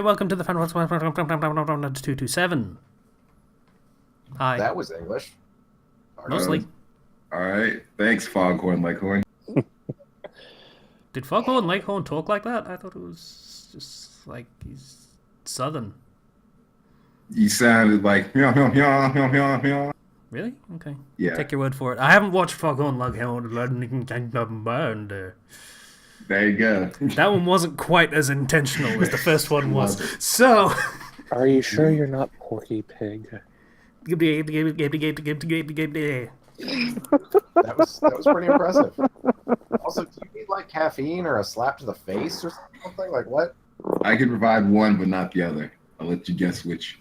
welcome to the Fandom Flux 227. Hi. That was English. Mostly. Alright, thanks, Foghorn Leghorn. Did Foghorn Leghorn talk like that? I thought it was just like he's southern. You sounded like meow, meow, meow, meow, meow, meow. Really? Okay. Yeah. Take your word for it. I haven't watched Foghorn Leghorn. There you go. That one wasn't quite as intentional as the first one was. So. Are you sure you're not Porky Pig? That was pretty impressive. Also, do you need like caffeine or a slap to the face or something? Like what? I can provide one, but not the other. I'll let you guess which.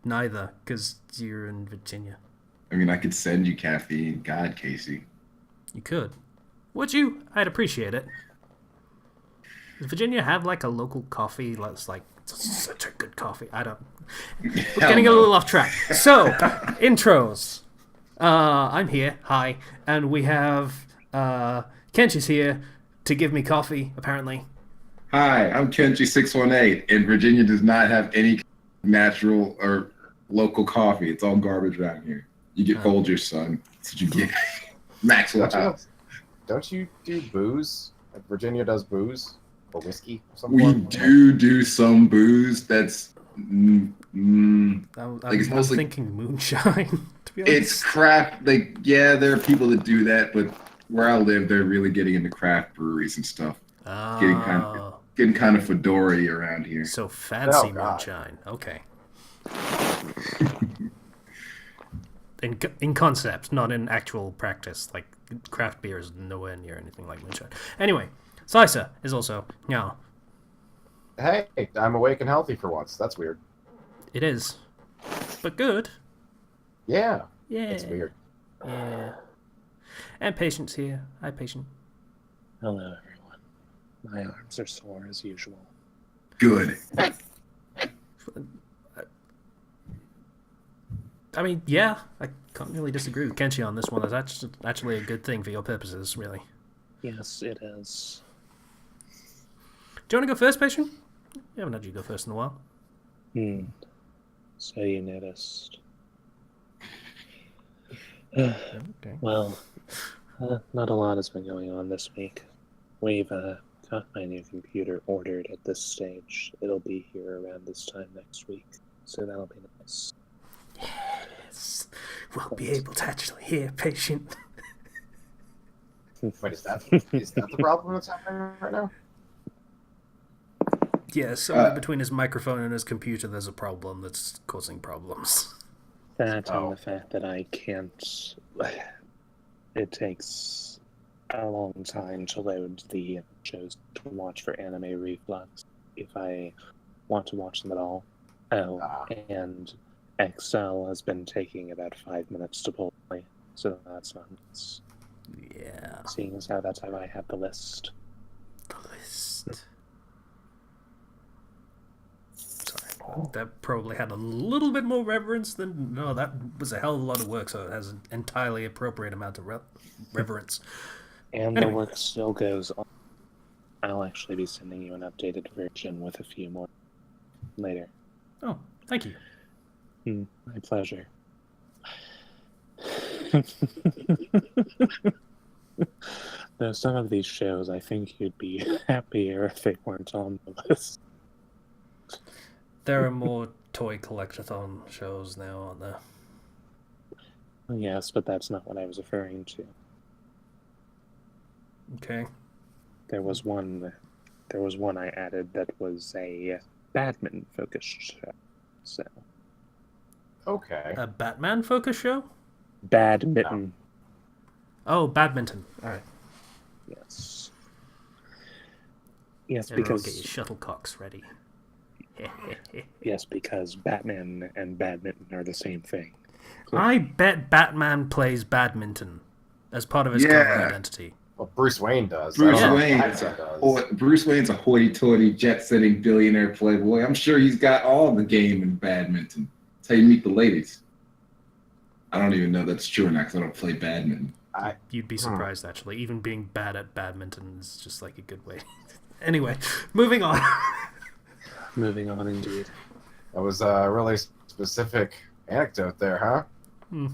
Neither, because you're in Virginia. I mean, I could send you caffeine. God, Casey. You could. Would you? I'd appreciate it. Does Virginia have like a local coffee that's like such a good coffee? I don't. We're getting a little off track. So, intros. I'm here. Hi. And we have Kenchi's here to give me coffee, apparently. Hi, I'm Kenchi618, and Virginia does not have any natural or local coffee. It's all garbage around here. You get Folgers, son. That's what you get. Maxwell House. Don't you do booze? Like Virginia does booze or whiskey or something. We do some booze. That's I'm it's mostly thinking moonshine. To be honest, it's craft. Like, yeah, there are people that do that, but where I live, they're really getting into craft breweries and stuff. Getting kind of fedora-y around here. So fancy God. moonshine. Okay. In concept, not in actual practice. Like craft beer is nowhere near anything like moonshine. Anyway, Sisa is also Hey, I'm awake and healthy for once. That's weird. It is, but good. Yeah. Yeah. It's weird. Yeah. And Patient's here. Hi, Patient. Hello, everyone. My arms are sore as usual. Good. I mean, yeah, I can't really disagree with Kenshi on this one. That's actually a good thing for your purposes, really. Yes, it is. Do you want to go first, Patient? We haven't had you go first in a while. So you noticed. Okay. Well, not a lot has been going on this week. We've got my new computer ordered at this stage. It'll be here around this time next week, so that'll be nice. Yes, we'll be able to actually hear Patient. Wait, is that the problem that's happening right now? Yeah, somewhere between his microphone and his computer, there's a problem that's causing problems. That and the fact that I can't. It takes a long time to load the shows to watch for Anime Reflux if I want to watch them at all. And Excel has been taking about 5 minutes to pull me, so that's not nice. Yeah. Seeing as how that's how I have the list. The list. Sorry. That probably had a little bit more reverence than... No, that was a hell of a lot of work, so it has an entirely appropriate amount of reverence. And the work still goes on. I'll actually be sending you an updated version with a few more later. Oh, thank you. My pleasure. Though some of these shows, I think you'd be happier if they weren't on the list. There are more toy collectathon shows now, aren't there? Yes, but that's not what I was referring to. Okay. There was one I added that was a badminton-focused show. So. Okay. A Batman focus show? Badminton. Oh, badminton. All right. Yes. Yes, Everyone because get your shuttlecocks ready. yes, because Batman and badminton are the same thing. I bet Batman plays badminton as part of his cover identity. Well, Bruce Wayne does. Bruce Wayne's a hoity-toity, jet-setting billionaire playboy. I'm sure he's got all the game in badminton. That's how you meet the ladies. I don't even know if that's true or not because I don't play badminton. You'd be surprised, actually. Even being bad at badminton is just like a good way. Anyway, moving on. Moving on, indeed. That was a really specific anecdote there, huh? Hmm.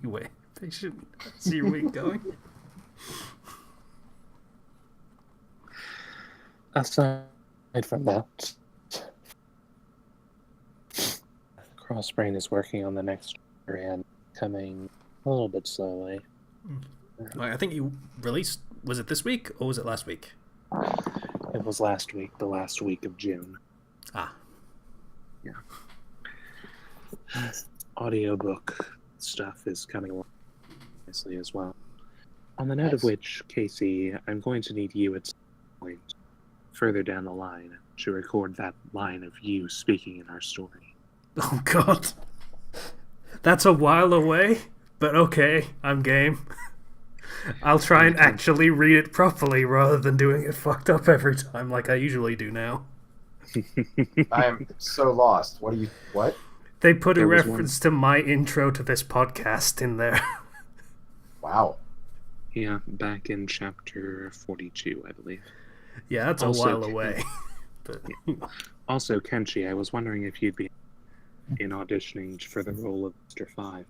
Anyway, patient. See your week going. Aside from that, Crossbrain is working on the next and coming a little bit slowly. I think you released. Was it this week or was it last week? It was last week, the last week of June. Ah. Yeah. Audiobook stuff is coming along nicely as well. On the note of which, Casey, I'm going to need you at some point further down the line to record that line of you speaking in our story. Oh God. That's a while away, but okay, I'm game. I'll try and actually read it properly rather than doing it fucked up every time like I usually do now. I am so lost. What? They put a reference to my intro to this podcast in there. Wow. Yeah, back in chapter 42, I believe. Yeah, that's Also, a while away. But... Also, Kenshi, I was wondering if you'd be in auditioning for the role of Mr. 5.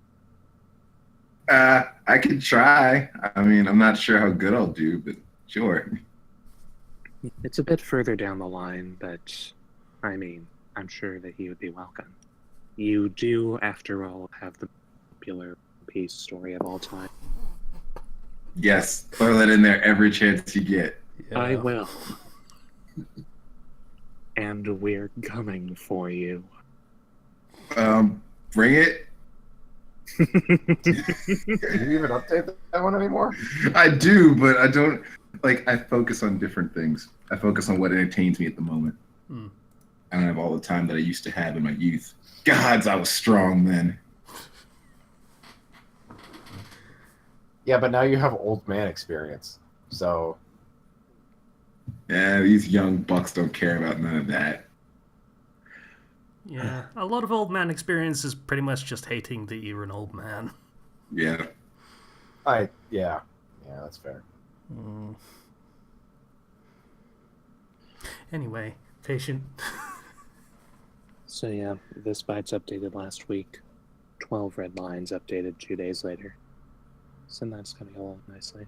I could try. I mean, I'm not sure how good I'll do, but sure. It's a bit further down the line, but I mean, I'm sure that he would be welcome. You do, after all, have the popular peace story of all time. Yes, throw that in there every chance you get. Yeah. I will. And we're coming for you. Bring it. Do you even update that one anymore? I do, but I don't. Like, I focus on different things. I focus on what entertains me at the moment. I don't have all the time that I used to have in my youth. Gods, I was strong then. Yeah, but now you have old man experience. So Yeah, these young bucks don't care about none of that. Yeah, a lot of old man experience is pretty much just hating that you're an old man. Yeah. yeah, that's fair. Anyway, patient. So yeah, this bite's updated last week. 12 red lines updated 2 days later. So that's coming along nicely.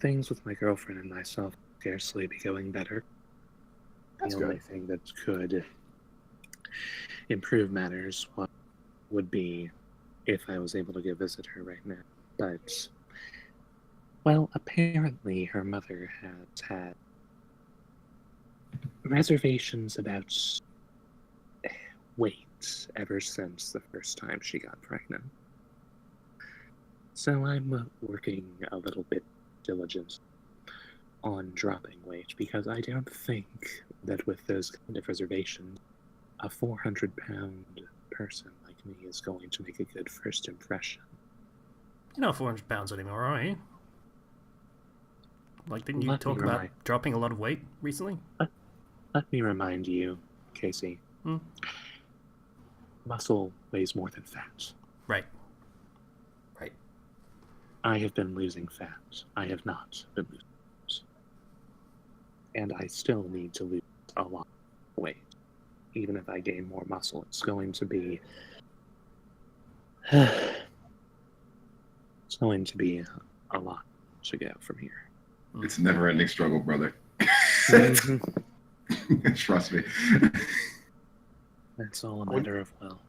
Things with my girlfriend and myself scarcely be going better. That's the only good. thing that could improve matters would be if I was able to go visit her right now. But, well, apparently her mother has had reservations about weight ever since the first time she got pregnant. So I'm working a little bit diligent on dropping weight because I don't think that with those kind of reservations, a 400-pound person like me is going to make a good first impression. You're not 400 pounds anymore, are you? Like, didn't you Let me talk about remind- dropping a lot of weight recently? Let me remind you, Casey. Muscle weighs more than fat. Right. I have been losing fat. I have not been losing fat. And I still need to lose a lot of weight. Even if I gain more muscle, it's going to be... it's going to be a lot to go from here. It's a never-ending struggle, brother. Trust me. It's all a matter of, well...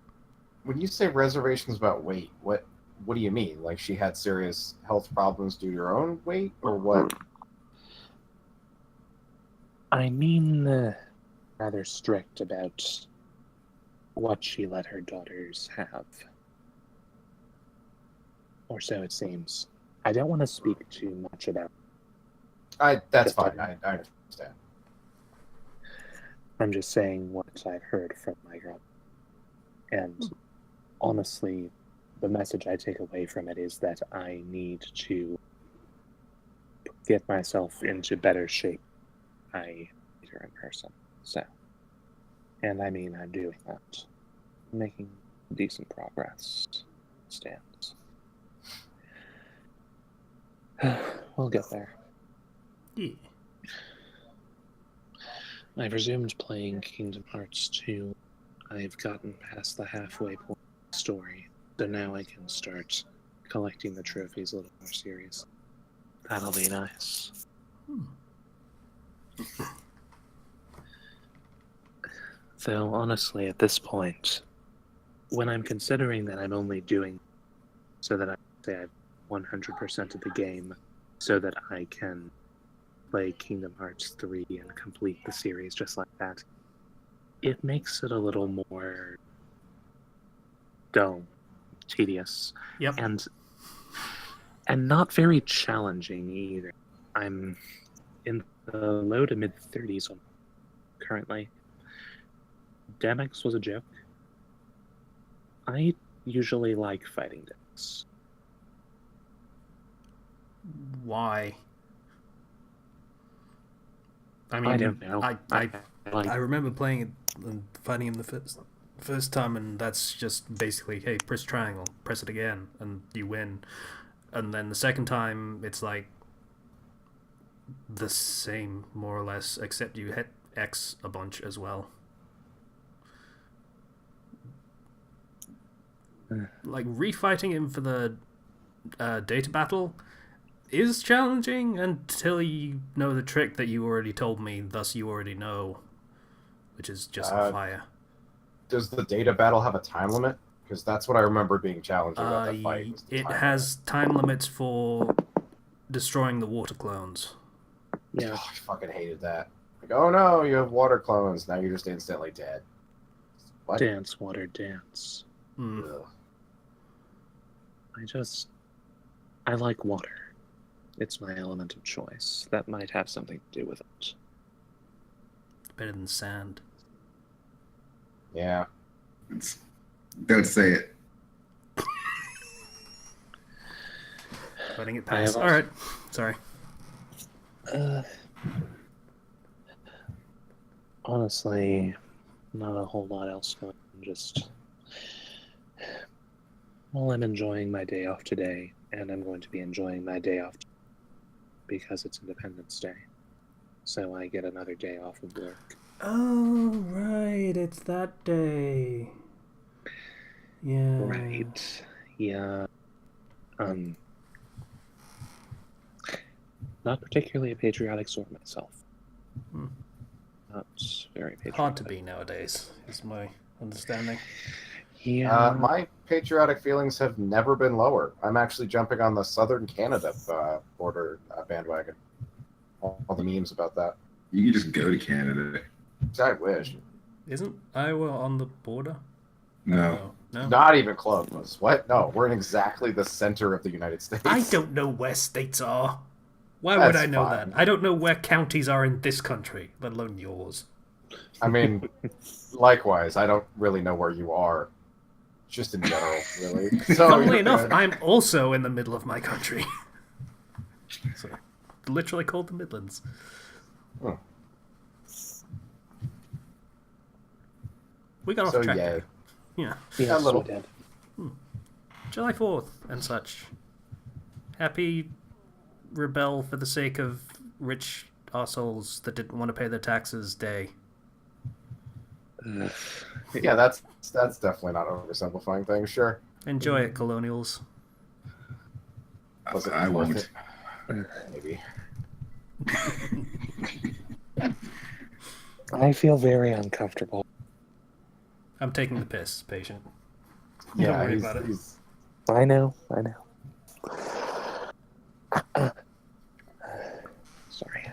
When you say reservations about weight, what do you mean? Like she had serious health problems due to her own weight, or what? I mean, rather strict about what she let her daughters have. Or so it seems. I don't want to speak too much about That's fine. I understand. I'm just saying what I've heard from my girl. And honestly, the message I take away from it is that I need to get myself into better shape. I meet her in person. So, and I mean, I'm doing that. Making decent progress. Stands. We'll get there. Yeah. I've resumed playing Kingdom Hearts 2. I've gotten past the halfway point of the story, so now I can start collecting the trophies a little more serious. That'll be nice. Though, honestly, at this point, when I'm considering that I'm only doing so that I say I've 100% of the game so that I can play Kingdom Hearts 3 and complete the series just like that, it makes it a little more dull, tedious, Yep. and not very challenging either. I'm in the low to mid 30s currently. Demix was a joke. I usually like fighting decks. Why? I mean, I don't know. I remember playing it and fighting him the first time, and that's just basically, hey, press triangle, press it again, and you win. And then the second time, it's like the same, more or less, except you hit X a bunch as well. Like, refighting him for the data battle is challenging until you know the trick that you already told me, thus you already know, which is just fire. Does the data battle have a time limit? Because that's what I remember being challenging about that fight. It has time limits for destroying the water clones. Yeah. Oh, I fucking hated that. Like, oh no, you have water clones. Now you're just instantly dead. What? Dance, water, dance. Ugh. I like water. It's my element of choice. That might have something to do with it. Better than sand. Yeah. Don't say it. Letting it pass. Alright. Sorry. Honestly, not a whole lot else going on. Just, well, I'm enjoying my day off today, and I'm going to be enjoying my day off because it's Independence Day. So I get another day off of work. Oh, right. It's that day. Yeah. Right. Yeah. Not particularly a patriotic sort myself. Not very patriotic. Hard to be nowadays, is my understanding. Yeah. My patriotic feelings have never been lower. I'm actually jumping on the Southern Canada border bandwagon. All the memes about that. You can just go to Canada. I wish. Isn't Iowa on the border? No. No. Not even close. What? No, we're in exactly the center of the United States. I don't know where states are. Why would I know fine. that? I don't know where counties are in this country, let alone yours. I mean, likewise, I don't really know where you are. Just in general, really. So, Funnily enough, I'm also in the middle of my country. So, literally called the Midlands. Hmm. We got So off track yay. there. Yeah. Yes, a little. we did. July 4th and such. Happy rebel for the sake of rich assholes that didn't want to pay their taxes day. Yeah, that's definitely not oversimplifying things. Sure. Enjoy it, colonials. Was it I worth won't. it? Maybe. I feel very uncomfortable. I'm taking the piss, patient. Yeah, Don't worry about it. I know.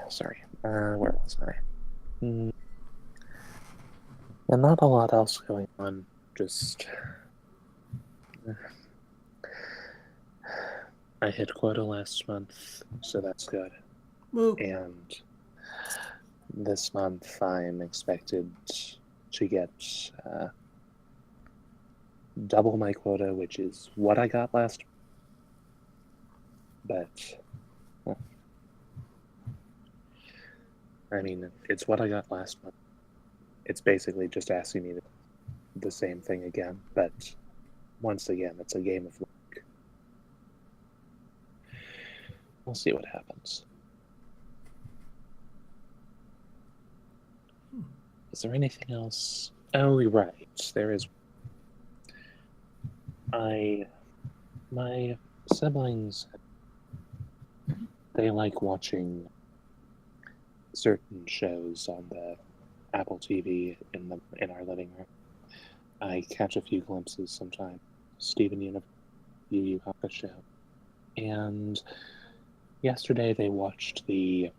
Sorry. Where was I? And not a lot else going on. Just I hit quota last month, so that's good. Woo. And this month I'm expected to get double my quota, which is what I got last. But I mean, it's what I got last month. It's basically just asking me the same thing again, but once again, it's a game of luck. We'll see what happens. Is there anything else? Oh, you're right. There is. My siblings, they like watching certain shows on the Apple TV in our living room. I catch a few glimpses sometimes. Steven Universe, Yu Yu Hakusho. And yesterday they watched the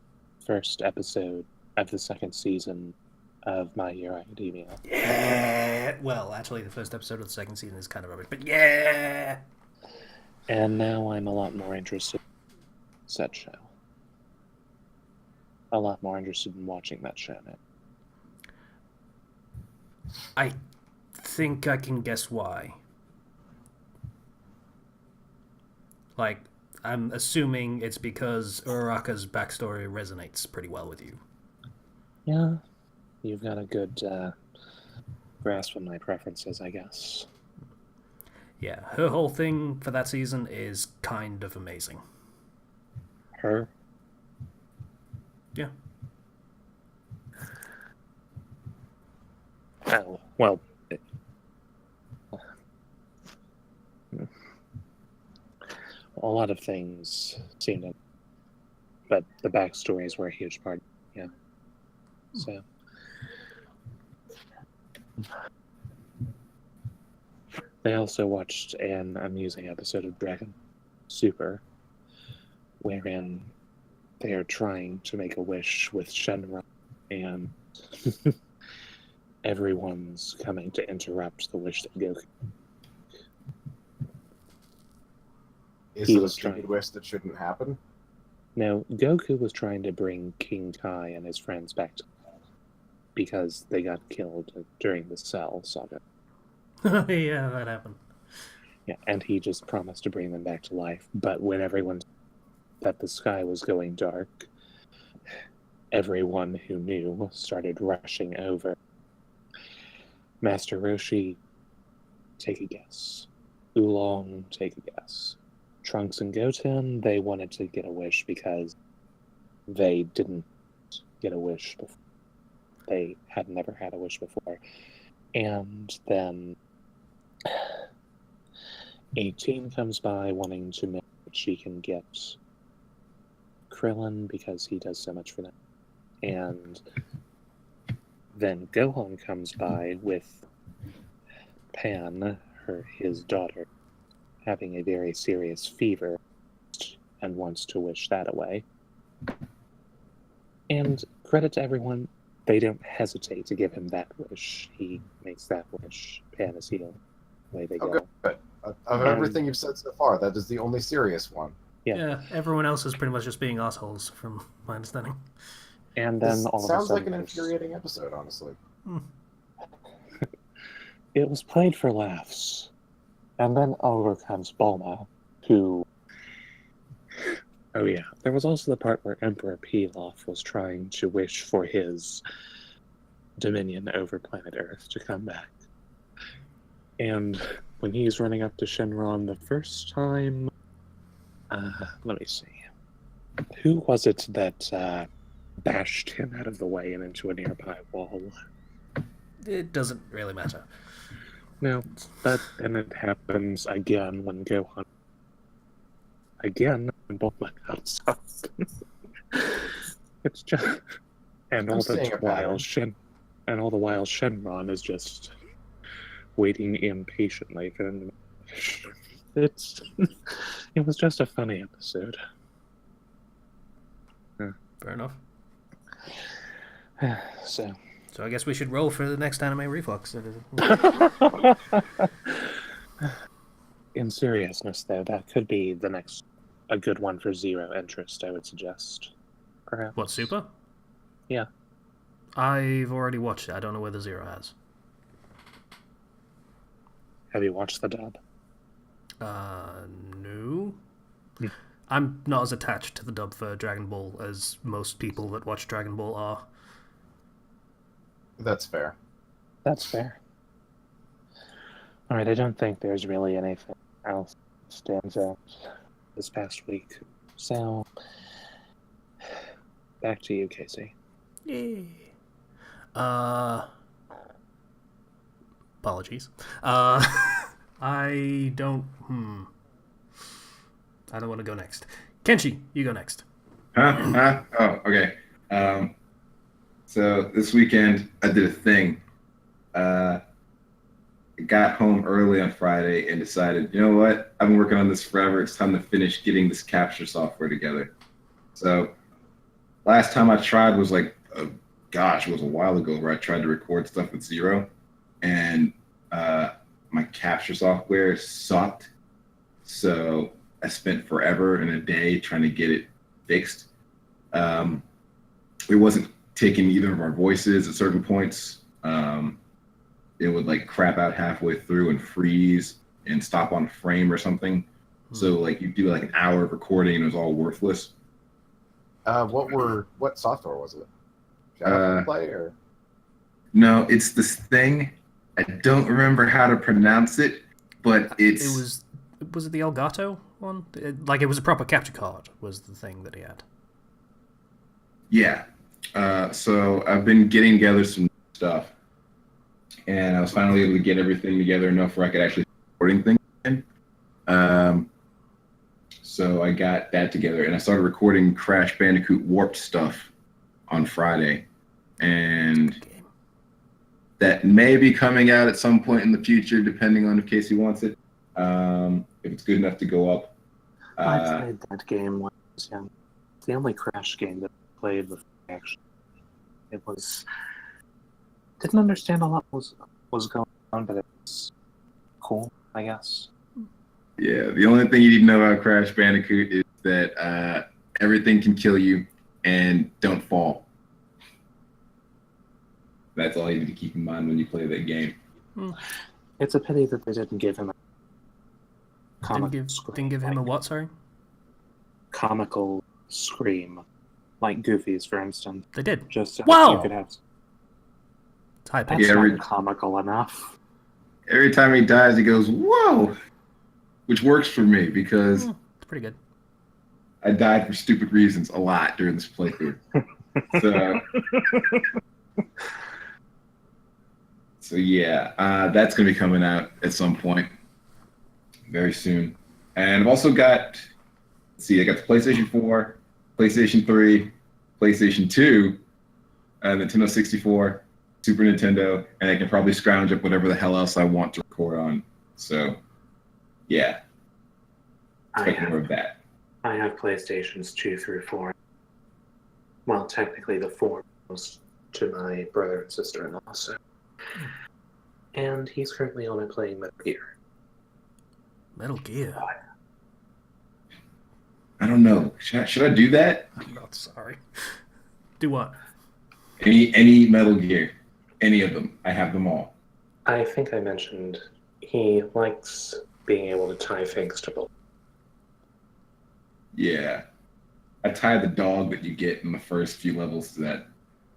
first episode of the second season of My Hero Academia. Yeah! Well, actually, the first episode of the second season is kind of rubbish, but yeah! And now I'm a lot more interested in that show. A lot more interested in watching that show now. I think I can guess why. Like, I'm assuming it's because Uraraka's backstory resonates pretty well with you. Yeah, you've got a good grasp of my preferences, I guess. Yeah, her whole thing for that season is kind of amazing. Her? Yeah. Oh, well. A lot of things seem to. But the backstories were a huge part. Yeah. So. They also watched an amusing episode of Dragon Super, wherein they are trying to make a wish with Shenron, and everyone's coming to interrupt the wish that Goku. Is He it a was stupid trying. wish that shouldn't happen? No, Goku was trying to bring King Kai and his friends back to life because they got killed during the Cell saga. Yeah, that happened. Yeah, and he just promised to bring them back to life. But when everyone that the sky was going dark, everyone who knew started rushing over. Master Roshi, take a guess. Oolong, take a guess. Trunks and Goten, they wanted to get a wish because they didn't get a wish before. They had never had a wish before. And then a team comes by wanting to know that she can get Krillin because he does so much for them. And then Gohan comes by with Pan, his daughter, having a very serious fever and wants to wish that away. And credit to everyone, they don't hesitate to give him that wish. He makes that wish. Pan is healed. Away they go. Good. Of everything you've said so far, that is the only serious one. Yeah, everyone else is pretty much just being assholes, from my understanding. And then This all of a sounds sudden, like an infuriating episode, honestly. It was played for laughs. And then over comes Bulma, who... Oh yeah, there was also the part where Emperor Pilaf was trying to wish for his dominion over planet Earth to come back. And when he's running up to Shenron the first time... let me see. Who was it that bashed him out of the way and into a nearby wall? It doesn't really matter. No, but then it happens again when Gohan... Again, when Bulma comes up. It's just... And all the while Shenron is just waiting impatiently for them to... It was just a funny episode. Fair enough. So I guess we should roll for the next anime reflux. in seriousness, though, that could be a good one for zero interest, I would suggest. Perhaps. What, Super? Yeah. I've already watched it. I don't know whether Zero has. Have you watched the dub? No. I'm not as attached to the dub for Dragon Ball as most people that watch Dragon Ball are. That's fair. That's fair. Alright, I don't think there's really anything else that stands out this past week. So, back to you, Casey. Yay. Apologies. I don't. I don't want to go next. Kenshi, you go next. Huh? Oh, okay. So this weekend I did a thing. I got home early on Friday and decided, you know what? I've been working on this forever. It's time to finish getting this capture software together. So last time I tried was like, it was a while ago where I tried to record stuff with Zero, and my capture software sucked. So I spent forever and a day trying to get it fixed. It wasn't taking either of our voices at certain points. It would like crap out halfway through and freeze and stop on a frame or something. So like you do like an hour of recording and it was all worthless. What software was it? Java Play or? No, it's this thing. I don't remember how to pronounce it, but was it the Elgato one? It was a proper capture card was the thing that he had. Yeah. So I've been getting together some stuff, and I was finally able to get everything together enough where I could actually start recording things again. So I got that together, and I started recording Crash Bandicoot Warped stuff on Friday, and that may be coming out at some point in the future, depending on if Casey wants it. If it's good enough to go up. I played that game when I was young. It's the only Crash game that I played with action. It was... Didn't understand a lot was going on, but it was cool, I guess. Yeah, the only thing you need to know about Crash Bandicoot is that everything can kill you and don't fall. That's all you need to keep in mind when you play that game. It's a pity that they didn't give him a Didn't give him a what, sorry? Comical scream. Like Goofy's, for instance. They did. Just so Wow! you could have... Hi, That's Yeah, not comical enough. Every time he dies, he goes, whoa! Which works for me because it's pretty good. I died for stupid reasons a lot during this playthrough. So yeah, that's going to be coming out at some point very soon. And I've also got, I got the PlayStation 4, PlayStation 3, PlayStation 2, Nintendo 64, Super Nintendo, and I can probably scrounge up whatever the hell else I want to record on. So yeah, expect more of that. I have PlayStations 2 through 4. Well, technically the 4 goes to my brother and sister-in-law, so. And he's currently on it playing Metal Gear. Metal Gear? I don't know. Should I do that? I'm not sorry. Do what? Any Metal Gear. Any of them. I have them all. I think I mentioned he likes being able to tie things to both. Yeah. I tied the dog that you get in the first few levels to that.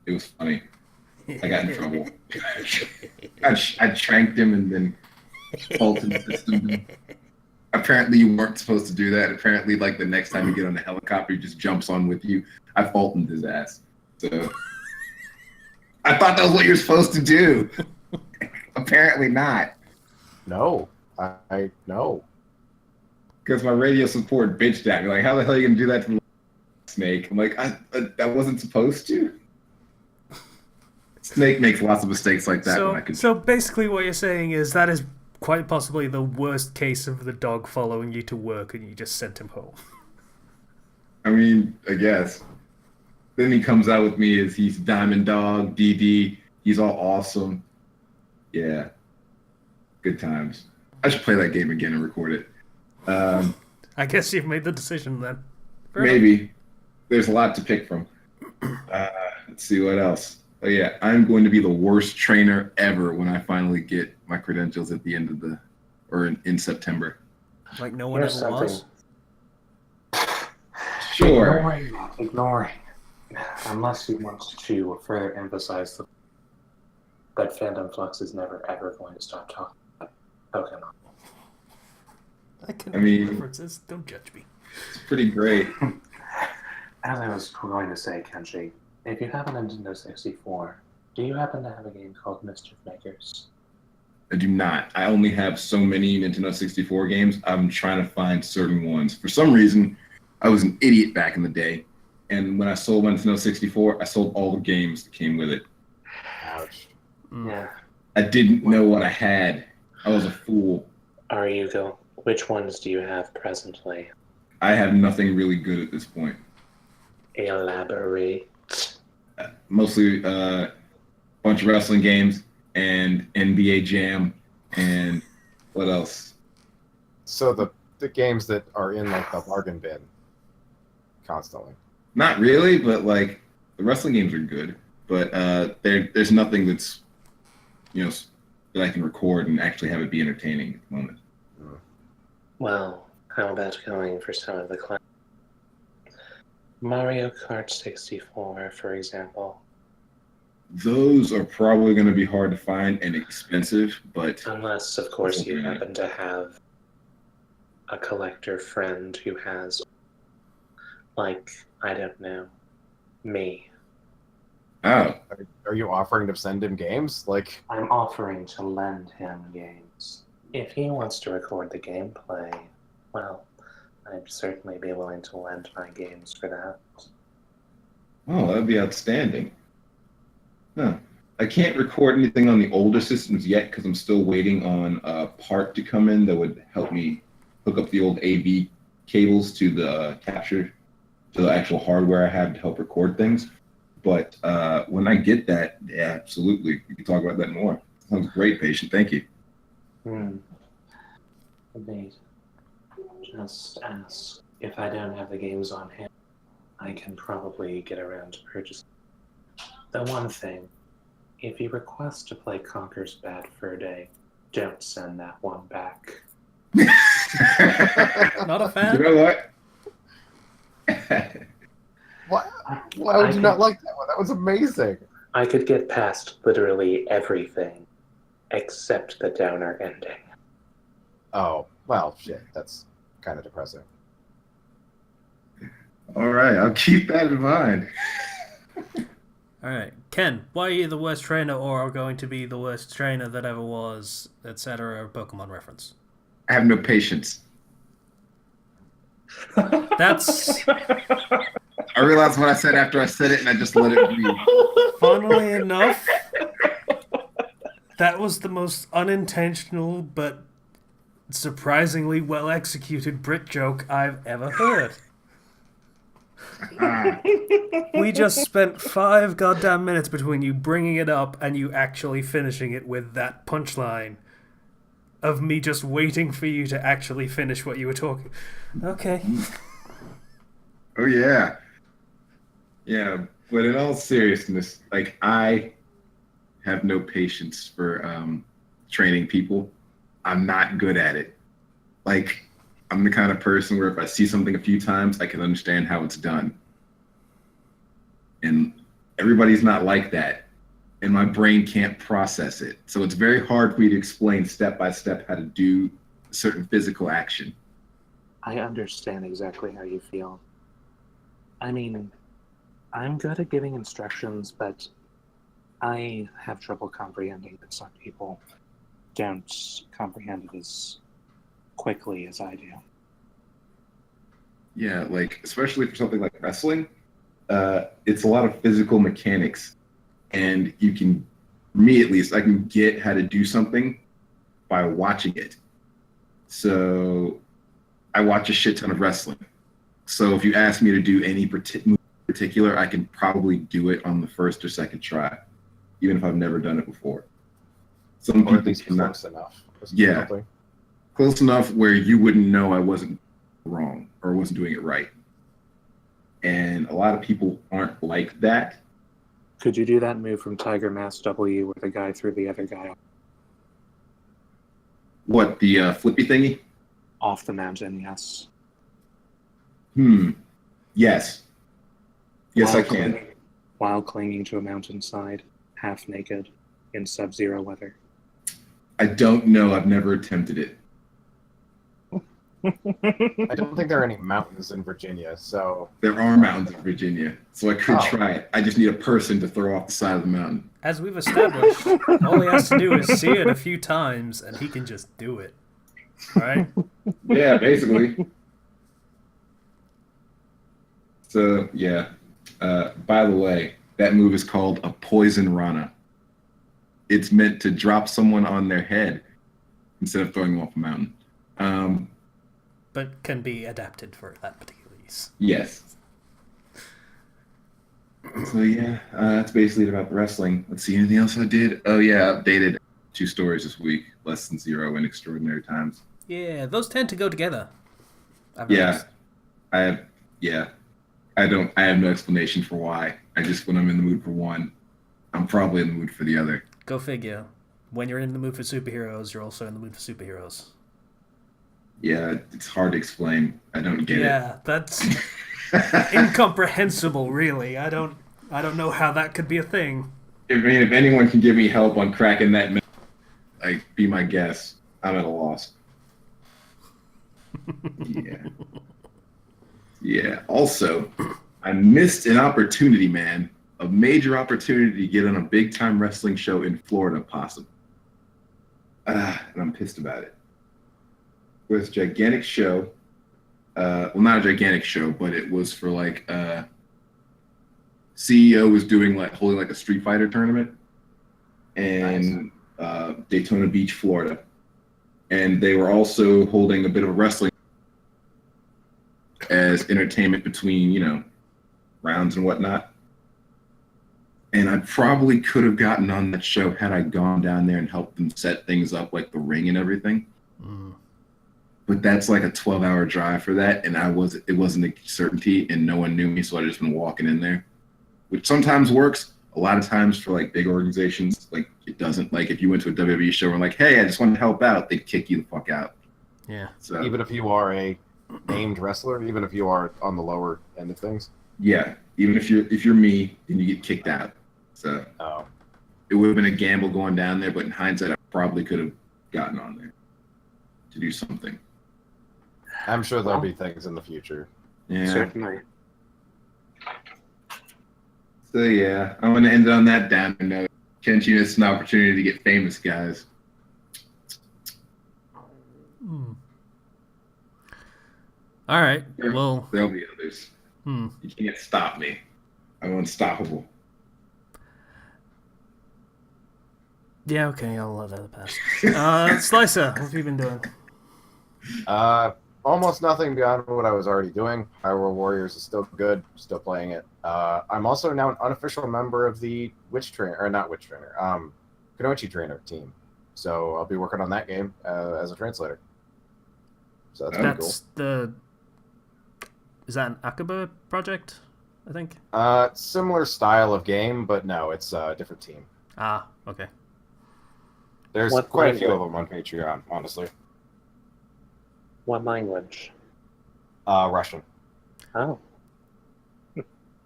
It was funny. I got in trouble. I tranked him and then faulted the system. Apparently you weren't supposed to do that. Apparently, like, the next time you get on a helicopter, he just jumps on with you. I faulted his ass. So I thought that was what you're supposed to do. Apparently not. No. I no. Because my radio support bitched at me. Like, how the hell are you going to do that to the Snake? I'm like, that wasn't supposed to? Snake makes lots of mistakes like that. So basically what you're saying is that is quite possibly the worst case of the dog following you to work and you just sent him home. I mean, I guess. Then he comes out with me as he's Diamond Dog, DD. He's all awesome. Yeah. Good times. I should play that game again and record it. I guess you've made the decision then. Maybe. There's a lot to pick from. Let's see what else. Oh yeah, I'm going to be the worst trainer ever when I finally get my credentials at the end of in September. Like no one ever was? Sure. Ignoring. Unless you want to further emphasize that Fandom Flux is never ever going to stop talking about Pokemon. I mean, references. Don't judge me. It's pretty great. As I was going to say, Kenshi, if you have a Nintendo 64, Do you happen to have a game called Mischief Makers? I do not. I only have so many Nintendo 64 games. I'm trying to find certain ones. For some reason, I was an idiot back in the day. And when I sold my Nintendo 64, I sold all the games that came with it. Ouch. Yeah. I didn't know what I had. I was a fool. Which ones do you have presently? I have nothing really good at this point. Elaborate. Mostly a bunch of wrestling games and NBA Jam and what else? So the games that are in like the bargain bin constantly. Not really, but like the wrestling games are good. But there's nothing that's that I can record and actually have it be entertaining at the moment. Well, how about going for some of the classics? Mario Kart 64, for example. Those are probably going to be hard to find and expensive, but Unless, of course, you happen to have a collector friend who has, like, I don't know, me. oh, Are you offering to send him games? Like, I'm offering to lend him games. If he wants to record the gameplay, well, I'd certainly be willing to lend my games for that. oh, that'd be outstanding. Huh. I can't record anything on the older systems yet because I'm still waiting on a part to come in that would help me hook up the old AV cables to the capture, to the actual hardware I have to help record things. But when I get that, yeah, absolutely. We can talk about that more. Sounds great, patient. Thank you. Indeed. Just ask. If I don't have the games on hand, I can probably get around to purchasing. The one thing, if you request to play Conker's Bad Fur Day, don't send that one back. Not a fan? You know what? why would you not like that one? That was amazing. I could get past literally everything except the downer ending. Oh, well, shit. That's kind of depressing. All right, I'll keep that in mind. Alright, Ken, why are you the worst trainer or are going to be the worst trainer that ever was, etc. Pokemon reference? I have no patience. That's... I realized what I said after I said it, and I just let it breathe. Funnily enough, that was the most unintentional but surprisingly well executed Brit joke I've ever heard. We just spent 5 goddamn minutes between you bringing it up and you actually finishing it with that punchline of me just waiting for you to actually finish what you were talking. Okay. Oh yeah. Yeah, but in all seriousness, like I have no patience for training people. I'm not good at it. Like I'm the kind of person where if I see something a few times, I can understand how it's done. And everybody's not like that. And my brain can't process it. So it's very hard for me to explain step by step how to do a certain physical action. I understand exactly how you feel. I mean, I'm good at giving instructions, but I have trouble comprehending that some people don't comprehend it as quickly as I do. Yeah, like especially for something like wrestling, it's a lot of physical mechanics, and you can, for me at least, I can get how to do something by watching it. So I watch a shit ton of wrestling. So if you ask me to do any particular, I can probably do it on the first or second try, even if I've never done it before. Some Or at people least cannot. close enough. Yeah. Close enough where you wouldn't know I wasn't wrong or wasn't doing it right. And a lot of people aren't like that. Could you do that move from Tiger Mask W where the guy threw the other guy What, the flippy thingy? off the mountain? Yes. Yes. Yes, I can. While clinging to a mountainside, half naked, in sub-zero weather. I don't know. I've never attempted it. I don't think there are any mountains in Virginia, so There are mountains in Virginia, so I could Oh. try it. I just need a person to throw off the side of the mountain. As we've established, all he has to do is see it a few times, and he can just do it. Right? Yeah, basically. So, yeah. By the way, that move is called a poison rana. It's meant to drop someone on their head instead of throwing them off a mountain. But can be adapted for that particular use. Yes. So yeah, that's basically it about wrestling. Let's see, anything else I did? Oh yeah, updated 2 stories this week. Less Than Zero and Extraordinary Times. Yeah, those tend to go together. I've Yeah, noticed. I have. Yeah, I have no explanation for why. I just, when I'm in the mood for one, I'm probably in the mood for the other. Go figure. When you're in the mood for superheroes, you're also in the mood for superheroes. Yeah, it's hard to explain. I don't get Yeah, that's incomprehensible, really. I don't know how that could be a thing. If anyone can give me help on cracking that, like, be my guest. I'm at a loss. Yeah. Yeah. Also, I missed an opportunity, man. A major opportunity to get on a big time wrestling show in Florida, possible. And I'm pissed about it. It was a gigantic show. Well, not a gigantic show, but it was for like CEO was doing holding like a Street Fighter tournament in Daytona Beach, Florida, and they were also holding a bit of a wrestling as entertainment between rounds and whatnot. And I probably could have gotten on that show had I gone down there and helped them set things up, like the ring and everything. Mm. But that's like a 12-hour drive for that, and it wasn't a certainty, and no one knew me, so I just been walking in there, which sometimes works. A lot of times for like big organizations, like it doesn't. Like if you went to a WWE show and like, hey, I just want to help out, they'd kick you the fuck out. Yeah. So even if you are a named wrestler, even if you are on the lower end of things. yeah, even if you're me, then you get kicked out. So it would have been a gamble going down there, but in hindsight, I probably could have gotten on there to do something. I'm sure there'll be things in the future. Yeah. Certainly. So yeah, I'm gonna end on that down note. Kenshin, it's an opportunity to get famous, guys. Hmm. All right. Well, There'll be others. You can't stop me. I'm unstoppable. yeah, okay, I'll let that pass. Slicer, what have you been doing? Almost nothing beyond what I was already doing. Hyrule Warriors is still good, still playing it. I'm also now an unofficial member of the Kunoichi Trainer team. So I'll be working on that game as a translator. So that's pretty cool. That's is that an Akaba project, I think? Similar style of game, but no, it's a different team. Ah, okay. There's What quite a few of language? them on Patreon, honestly. What language? Russian. Oh. You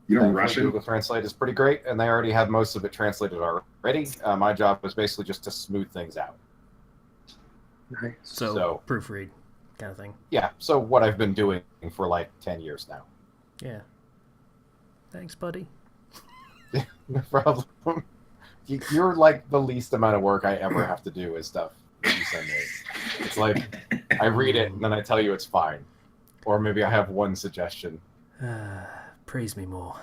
know Thankfully, Russian? Google Translate is pretty great, and they already have most of it translated already. My job is basically just to smooth things out. Nice. So proofread kind of thing. Yeah, so what I've been doing for like 10 years now. Yeah. Thanks, buddy. No problem. You're like the least amount of work I ever have to do is stuff that you send me. It's like I read it and then I tell you it's fine. Or maybe I have one suggestion. Praise me more.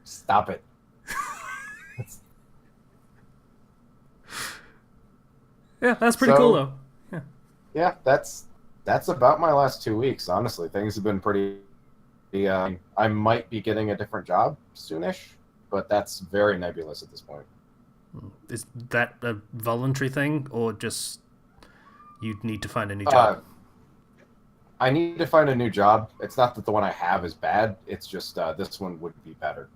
Stop it. Yeah, that's pretty So- cool though. Yeah, that's about my last 2 weeks, honestly. Things have been pretty... I might be getting a different job soonish, but that's very nebulous at this point. Is that a voluntary thing, or just you need to find a new job? I need to find a new job. It's not that the one I have is bad. It's just this one would be better.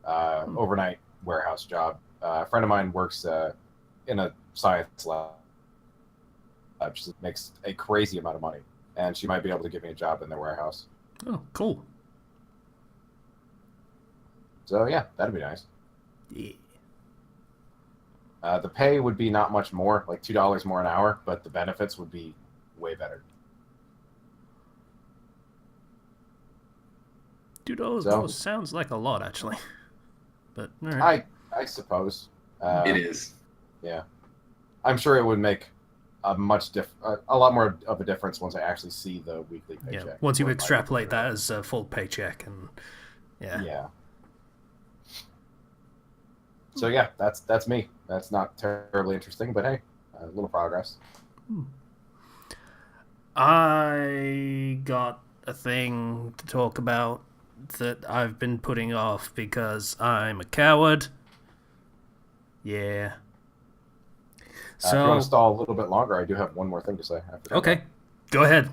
Overnight warehouse job. A friend of mine works in a science lab. She makes a crazy amount of money, and she might be able to give me a job in their warehouse. Oh, cool. So yeah, that'd be nice. Yeah. The pay would be not much more, like $2 more an hour, but the benefits would be way better. Dude, those So- sounds like a lot, actually. But, alright. I suppose. It is. Yeah. I'm sure it would make a lot more of a difference once I actually see the weekly paycheck. Yeah, once you Or extrapolate that as a full paycheck, and Yeah. So yeah, that's me. That's not terribly interesting, but hey, a little progress. I got a thing to talk about that I've been putting off because I'm a coward. Yeah. If you want to stall a little bit longer, I do have one more thing to say. Okay, go ahead.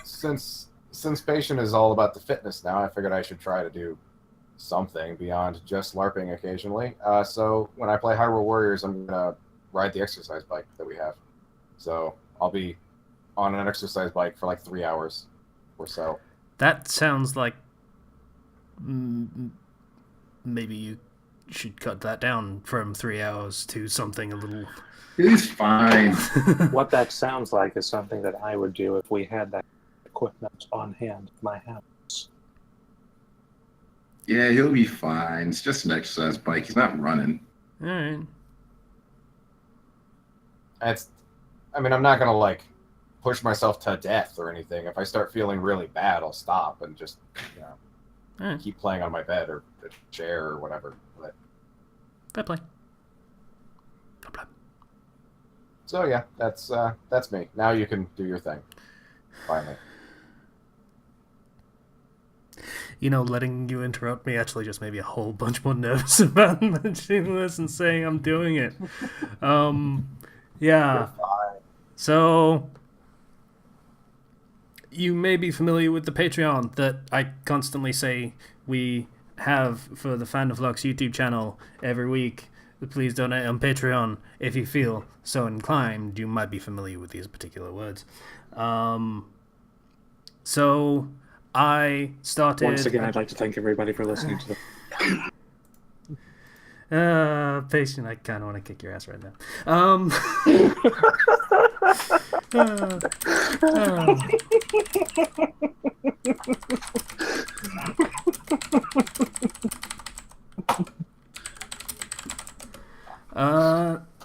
Since Patient is all about the fitness now, I figured I should try to do something beyond just LARPing occasionally. So when I play Hyrule Warriors, I'm gonna ride the exercise bike that we have. So I'll be on an exercise bike for like 3 hours or so. That sounds like maybe you should cut that down from 3 hours to something a little. He's fine. What that sounds like is something that I would do if we had that equipment on hand at my house. Yeah, he'll be fine. It's just an exercise bike. He's not running. All right. I'm not gonna like push myself to death or anything. If I start feeling really bad, I'll stop and just All right. keep playing on my bed or a chair or whatever. But, Fair play. No problem. so yeah, that's me. Now you can do your thing. Finally. You know, letting you interrupt me actually just made me a whole bunch more nervous about mentioning this and saying I'm doing it. Yeah. So, you may be familiar with the Patreon that I constantly say we have for the Fandom Flux YouTube channel every week. Please donate on Patreon if you feel so inclined. You might be familiar with these particular words. So, I started... Once again, I'd like to thank everybody for listening to the... Patient, I kind of want to kick your ass right now.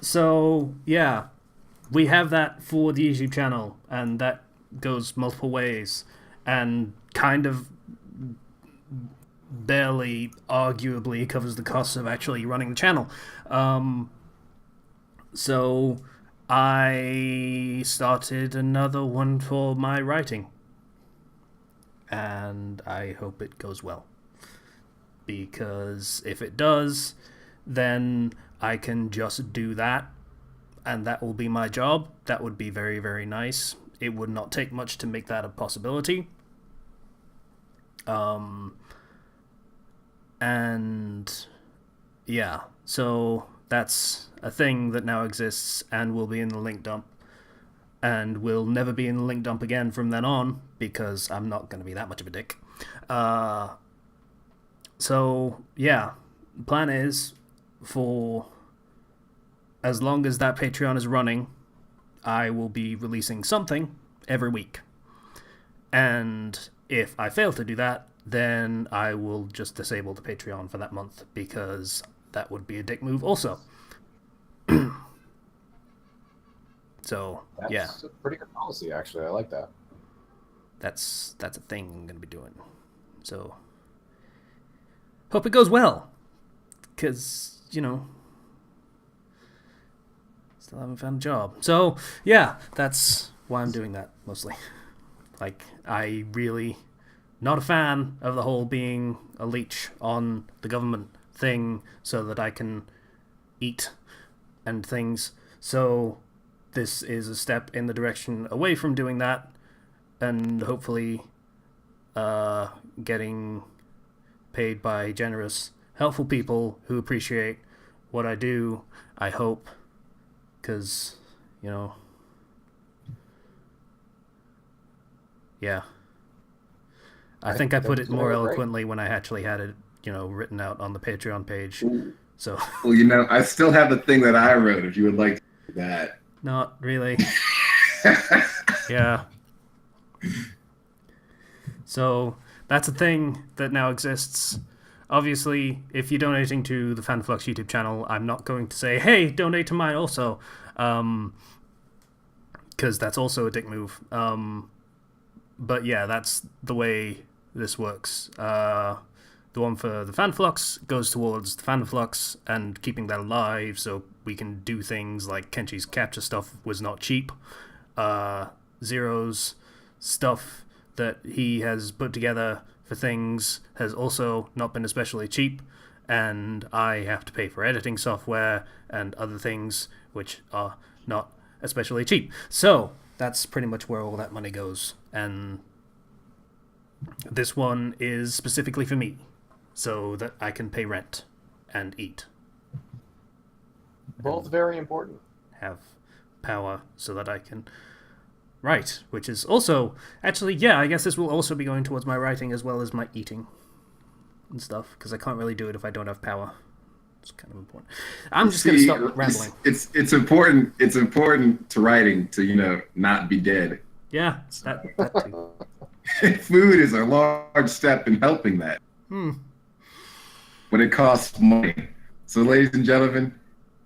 So, yeah, we have that for the YouTube channel, and that goes multiple ways, and kind of barely, arguably, covers the costs of actually running the channel. So I started another one for my writing, and I hope it goes well, because if it does, then I can just do that, and that will be my job. That would be very, very nice. It would not take much to make that a possibility. And yeah, so that's a thing that now exists and will be in the link dump, and will never be in the link dump again from then on, because I'm not going to be that much of a dick. So yeah, the plan is, for as long as that Patreon is running, I will be releasing something every week. And if I fail to do that, then I will just disable the Patreon for that month, because that would be a dick move also. So, That's yeah. a pretty good policy, actually. I like that. That's a thing I'm going to be doing. So, hope it goes well. Because, still haven't found a job. So, yeah, that's why I'm doing that, mostly. Like, I really... not a fan of the whole being a leech on the government thing so that I can eat and things. So this is a step in the direction away from doing that, and hopefully getting paid by generous, helpful people who appreciate what I do, I hope, because, yeah. I think I put it more eloquently when I actually had it, written out on the Patreon page. So. Well, I still have the thing that I wrote, if you would like to do that. Not really. Yeah. So, that's a thing that now exists. Obviously, if you're donating to the Fandom Flux YouTube channel, I'm not going to say, hey, donate to mine also. Because that's also a dick move. But yeah, that's the way this works. The one for the Fandom Flux goes towards the Fandom Flux and keeping that alive so we can do things like Kenchi's capture stuff was not cheap. Zero's stuff that he has put together for things has also not been especially cheap, and I have to pay for editing software and other things which are not especially cheap. So that's pretty much where all that money goes, and this one is specifically for me so that I can pay rent and eat. Both very important. Have power so that I can write, which is also actually, yeah, I guess this will also be going towards my writing as well as my eating and stuff, because I can't really do it if I don't have power. It's kind of important. I'm just going to stop rambling. It's important. It's important to writing to not be dead. Yeah, that too. Food is a large step in helping that. But it costs money. So, ladies and gentlemen,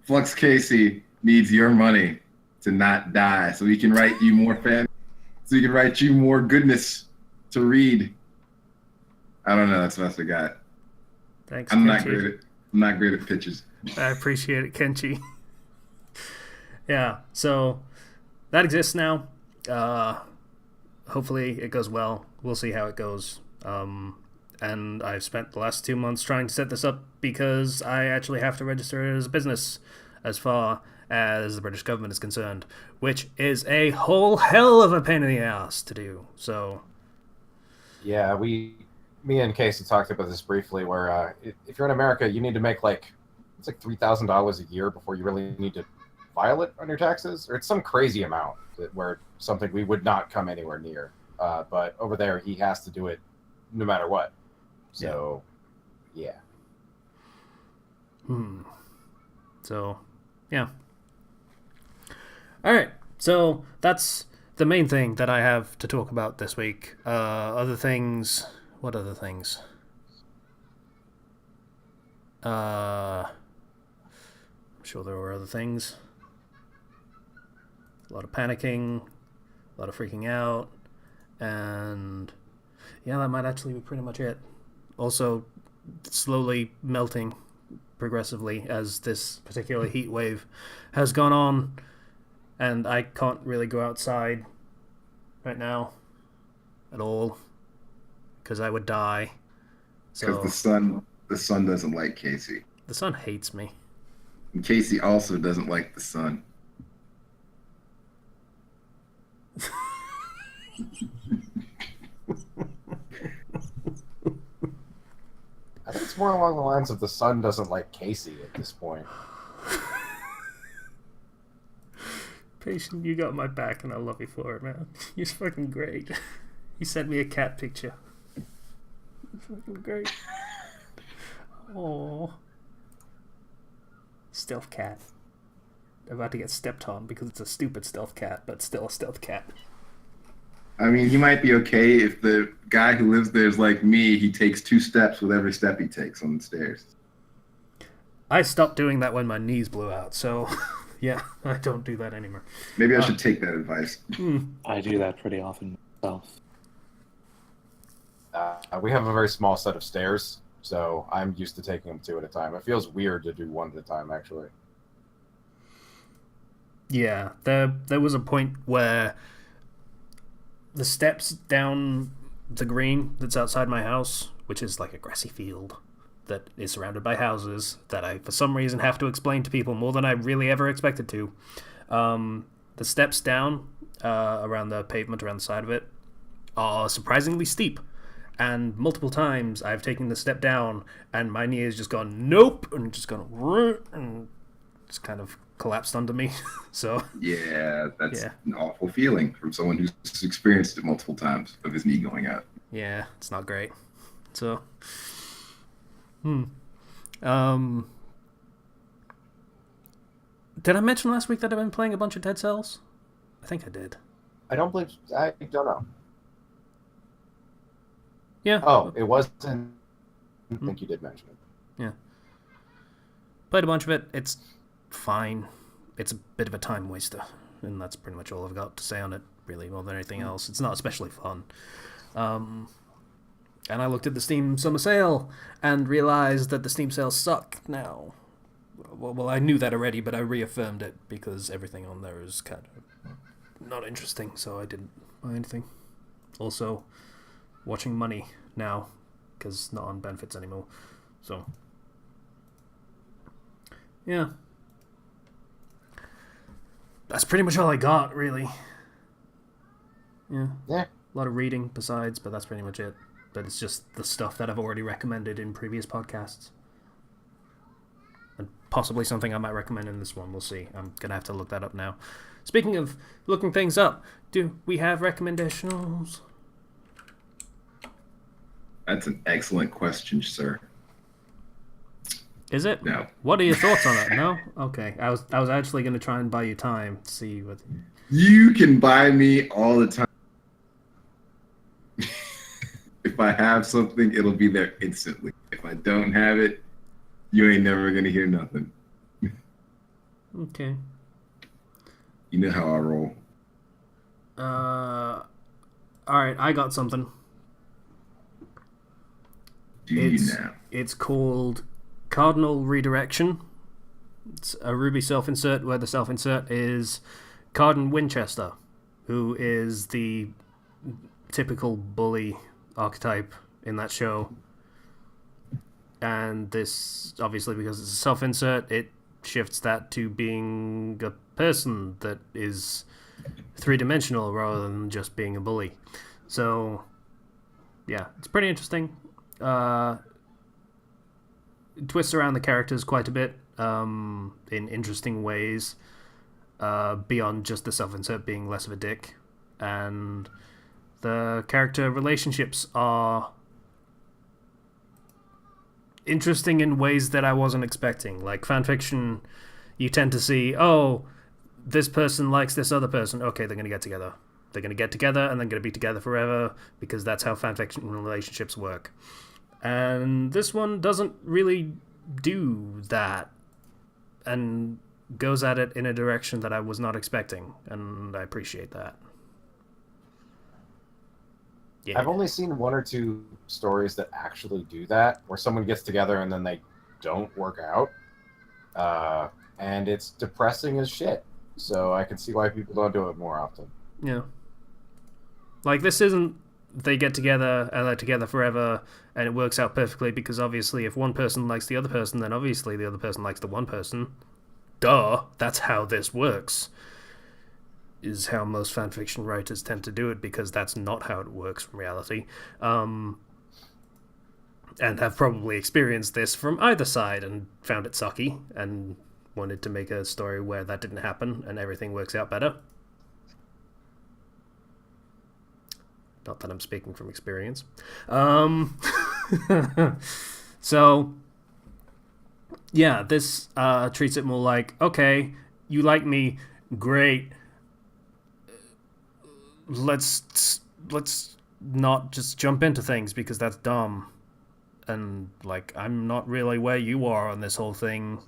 Flux Casey needs your money to not die, so we can write you more so we can write you more goodness to read. I don't know. That's what I got. Thanks. I'm Kenchi. not great at pitches. I appreciate it, Kenchi. Yeah. So that exists now. Hopefully it goes well. We'll see how it goes. And I've spent the last 2 months trying to set this up because I actually have to register it as a business as far as the British government is concerned, which is a whole hell of a pain in the ass to do. So, yeah, me and Casey talked about this briefly. Where if you're in America, you need to make it's like $3,000 a year before you really need to file it on your taxes, or it's some crazy amount where something we would not come anywhere near. But over there, he has to do it no matter what. So, yeah. So, yeah. All right. So that's the main thing that I have to talk about this week. Other things. What other things? I'm sure there were other things. A lot of panicking, a lot of freaking out, and yeah, that might actually be pretty much it. Also, slowly melting progressively as this particular heat wave has gone on, and I can't really go outside right now at all because I would die. Because the sun doesn't like Casey. The sun hates me. And Casey also doesn't like the sun. I think it's more along the lines of the sun doesn't like Casey at this point. Patient, you got my back and I love you for it, man. You're fucking great. You sent me a cat picture. You're fucking great. Aww. Stealth cat. About to get stepped on because it's a stupid stealth cat, but still a stealth cat. I mean, he might be okay if the guy who lives there is like me. He takes 2 steps with every step he takes on the stairs. I stopped doing that when my knees blew out, so yeah, I don't do that anymore. Maybe I should take that advice. I do that pretty often myself. We have a very small set of stairs, so I'm used to taking them 2 at a time. It feels weird to do 1 at a time, actually. Yeah, there was a point where the steps down the green that's outside my house, which is like a grassy field that is surrounded by houses that I, for some reason, have to explain to people more than I really ever expected to. The steps down around the pavement, around the side of it, are surprisingly steep. And multiple times I've taken the step down and my knee has just gone, nope, and just gone, and just kind of collapsed under me. So yeah, that's an awful feeling from someone who's experienced it multiple times of his knee going out. Yeah, it's not great. So did I mention last week that I've been playing a bunch of Dead Cells? I think I did. I don't know. Yeah. Oh, it wasn't. I think you did mention it. Yeah. Played a bunch of it. It's fine. It's a bit of a time waster, and that's pretty much all I've got to say on it, really, more than anything else. It's not especially fun. And I looked at the Steam Summer Sale and realized that the Steam sales suck now. Well, I knew that already, but I reaffirmed it because everything on there is kind of not interesting, so I didn't buy anything. Also, watching money now, because not on benefits anymore. So, yeah. That's pretty much all I got, really. Yeah. Yeah. A lot of reading besides, but that's pretty much it. But it's just the stuff that I've already recommended in previous podcasts. And possibly something I might recommend in this one. We'll see. I'm going to have to look that up now. Speaking of looking things up, do we have recommendations? That's an excellent question, sir. Is it? No. What are your thoughts on it? No? Okay. I was actually going to try and buy you time to see what... You can buy me all the time. If I have something, it'll be there instantly. If I don't have it, you ain't never going to hear nothing. Okay. You know how I roll. Alright, I got something. It's called Cardinal Redirection. It's a Ruby self-insert where the self-insert is Cardin Winchester, who is the typical bully archetype in that show. And this, obviously, because it's a self-insert, it shifts that to being a person that is three-dimensional rather than just being a bully. So, yeah, it's pretty interesting. It twists around the characters quite a bit in interesting ways, beyond just the self-insert being less of a dick. And the character relationships are interesting in ways that I wasn't expecting. Like fanfiction, you tend to see, oh, this person likes this other person. Okay, they're going to get together. They're going to get together and they're going to be together forever because that's how fanfiction relationships work. And this one doesn't really do that and goes at it in a direction that I was not expecting, and I appreciate that. Yeah. I've only seen one or two stories that actually do that, where someone gets together and then they don't work out. And it's depressing as shit. So I can see why people don't do it more often. Yeah. Like, this isn't they get together and they're together forever and it works out perfectly, because obviously if one person likes the other person, then obviously the other person likes the one person. Duh, that's how this works. Is how most fanfiction writers tend to do it, because that's not how it works in reality. And have probably experienced this from either side and found it sucky and wanted to make a story where that didn't happen and everything works out better. Not that I'm speaking from experience. So, yeah, this treats it more like, okay, you like me, great. Let's not just jump into things because that's dumb. And, like, I'm not really where you are on this whole thing.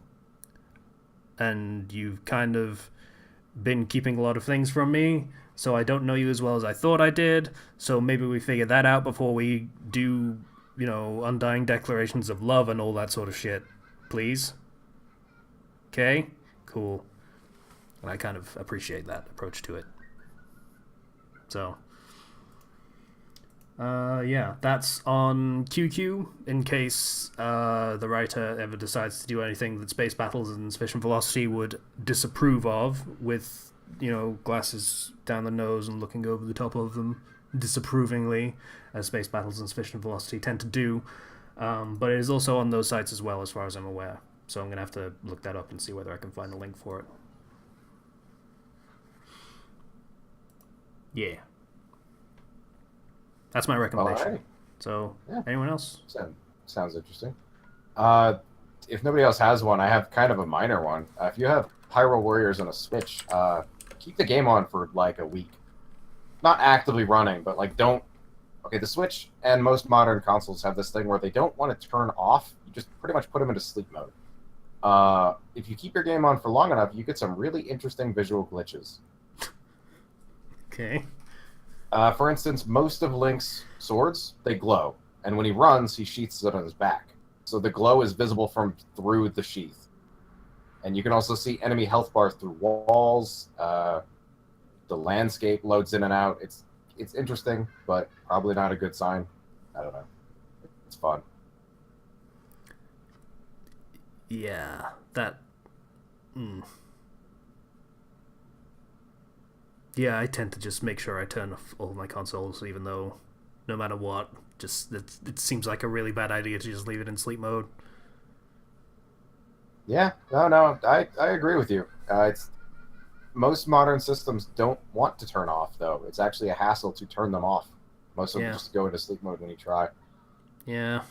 And you've kind of been keeping a lot of things from me, so I don't know you as well as I thought I did, so maybe we figure that out before we do, you know, undying declarations of love and all that sort of shit. Please? Okay? Cool. And I kind of appreciate that approach to it. So, yeah, that's on QQ, in case the writer ever decides to do anything that Space Battles and Sufficient Velocity would disapprove of, with, you know, glasses down the nose and looking over the top of them disapprovingly, as Space Battles and Sufficient Velocity tend to do. But it is also on those sites as well, as far as I'm aware. So I'm going to have to look that up and see whether I can find a link for it. Yeah. That's my recommendation. Right. So, yeah. Anyone else? Sounds interesting. If nobody else has one, I have kind of a minor one. If you have Pyro Warriors on a Switch, keep the game on for like a week. Not actively running, but like don't Okay, the Switch and most modern consoles have this thing where they don't want to turn off. You just pretty much put them into sleep mode. If you keep your game on for long enough, you get some really interesting visual glitches. Okay. For instance, most of Link's swords, they glow. And when he runs, he sheaths it on his back. So the glow is visible from through the sheath. And you can also see enemy health bars through walls. The landscape loads in and out. It's interesting, but probably not a good sign. I don't know. It's fun. Yeah, that... Yeah, I tend to just make sure I turn off all my consoles, even though, no matter what, it seems like a really bad idea to just leave it in sleep mode. Yeah, no, I agree with you. Most modern systems don't want to turn off, though. It's actually a hassle to turn them off. Most of them just go into sleep mode when you try. Yeah.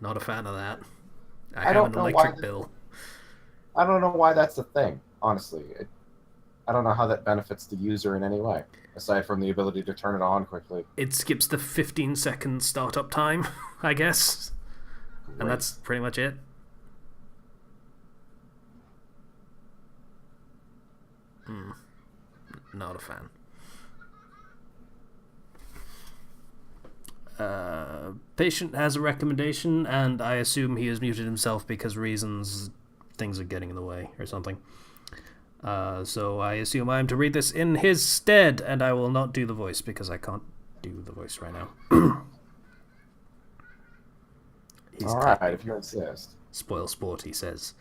Not a fan of that. I don't have an know electric bill. I don't know why that's a thing, honestly. I don't know how that benefits the user in any way, aside from the ability to turn it on quickly. It skips the 15-second startup time, I guess. Great. And that's pretty much it. Not a fan. Patient has a recommendation, and I assume he has muted himself because things are getting in the way or something. So I assume I am to read this in his stead, and I will not do the voice because I can't do the voice right now. Alright, if you insist. Spoil sport, he says.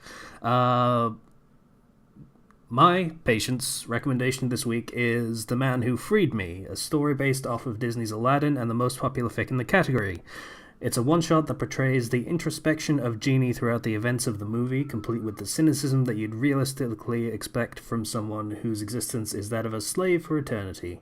My patient's recommendation this week is The Man Who Freed Me, a story based off of Disney's Aladdin and the most popular fic in the category. It's a one-shot that portrays the introspection of Genie throughout the events of the movie, complete with the cynicism that you'd realistically expect from someone whose existence is that of a slave for eternity.